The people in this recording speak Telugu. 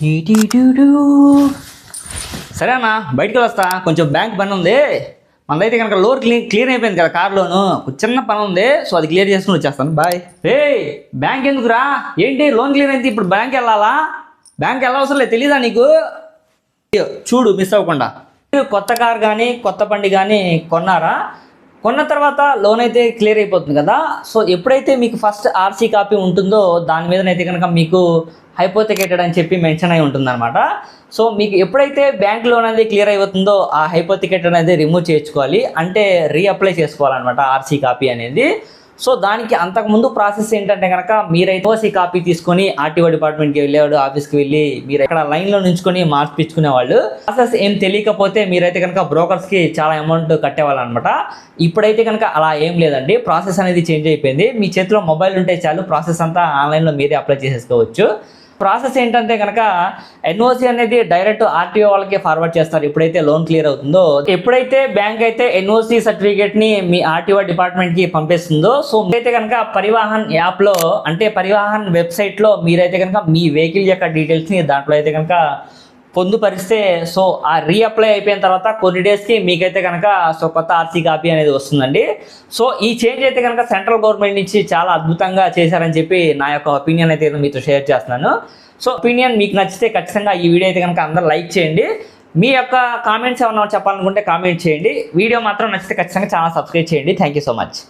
టీటీడూడూ. సరే అన్న, బయటికి వస్తా, కొంచెం బ్యాంక్ పని ఉంది. మనదైతే కనుక లోన్ క్లియర్ అయిపోయింది కదా, కార్ లోను చిన్న పని ఉంది, సో అది క్లియర్ చేసుకుని వచ్చేస్తాను. బాయ్. బ్యాంక్ ఎందుకురా? ఏంటి లోన్ క్లియర్ అయింది, ఇప్పుడు బ్యాంక్ వెళ్ళాలా? బ్యాంక్ వెళ్ళవసరం లేదు, తెలీదా నీకు? చూడు, మిస్ అవ్వకుండా. కొత్త కార్ కానీ కొత్త బండి కానీ కొన్నారా? కొన్న తర్వాత లోన్ అయితే క్లియర్ అయిపోతుంది కదా. సో ఎప్పుడైతే మీకు ఫస్ట్ ఆర్సీ కాపీ ఉంటుందో దాని మీదనైతే కనుక మీకు హైపోథెకేటెడ్ అని చెప్పి మెన్షన్ అయి ఉంటుందన్నమాట. సో మీకు ఎప్పుడైతే బ్యాంక్ లోన్ అనేది క్లియర్ అయిపోతుందో ఆ హైపోథెకేటెడ్ అనేది రిమూవ్ చేసుకోవాలి, అంటే రీఅప్లై చేసుకోవాలన్నమాట ఆర్సీ కాపీ అనేది. సో దానికి అంతకుముందు ప్రాసెస్ ఏంటంటే కనుక మీరైతే ఓసీ కాపీ తీసుకొని ఆర్టీఓ డిపార్ట్మెంట్కి వెళ్ళేవాడు, ఆఫీస్కి వెళ్ళి మీరు ఎక్కడ లైన్లో నుంచుకొని మార్పించుకునేవాళ్ళు. ప్రాసెస్ ఏం తెలియకపోతే మీరైతే కనుక బ్రోకర్స్కి చాలా అమౌంట్ కట్టేవాళ్ళు అనమాట. ఇప్పుడైతే కనుక అలా ఏం లేదండి, ప్రాసెస్ అనేది చేంజ్ అయిపోయింది. మీ చేతిలో మొబైల్ ఉంటే చాలు, ప్రాసెస్ అంతా ఆన్లైన్లో మీరే అప్లై చేసేసుకోవచ్చు. ప్రాసెస్ ఏంటంటే కనుక ఎన్ఓసి అనేది డైరెక్ట్ ఆర్టీఓ వాళ్ళకి ఫార్వర్డ్ చేస్తారు ఎప్పుడైతే లోన్ క్లియర్ అవుతుందో. ఎప్పుడైతే బ్యాంక్ అయితే ఎన్ఓసి సర్టిఫికేట్ని మీ ఆర్టీఓ డిపార్ట్మెంట్కి పంపిస్తుందో, సో మీరైతే కనుక పరివాహన్ యాప్లో, అంటే పరివాహన్ వెబ్సైట్లో మీరైతే కనుక మీ వెహికల్ యొక్క డీటెయిల్స్ని దాంట్లో అయితే కనుక పొందుపరిస్తే, సో ఆ రీఅప్లై అయిపోయిన తర్వాత కొన్ని డేస్కి మీకైతే కనుక సో కొత్త ఆర్సీ కాపీ అనేది వస్తుందండి. సో ఈ చేంజ్ అయితే కనుక సెంట్రల్ గవర్నమెంట్ నుంచి చాలా అద్భుతంగా చేశారని చెప్పి నా యొక్క ఒపీనియన్ అయితే మీతో షేర్ చేస్తున్నాను. సో ఒపీనియన్ మీకు నచ్చితే ఖచ్చితంగా ఈ వీడియో అయితే కనుక అందరూ లైక్ చేయండి. మీ యొక్క కామెంట్స్ ఏమన్నా చెప్పాలనుకుంటే కామెంట్ చేయండి. వీడియో మాత్రం నచ్చితే ఖచ్చితంగా ఛానల్ సబ్స్క్రైబ్ చేయండి. Thank you so much.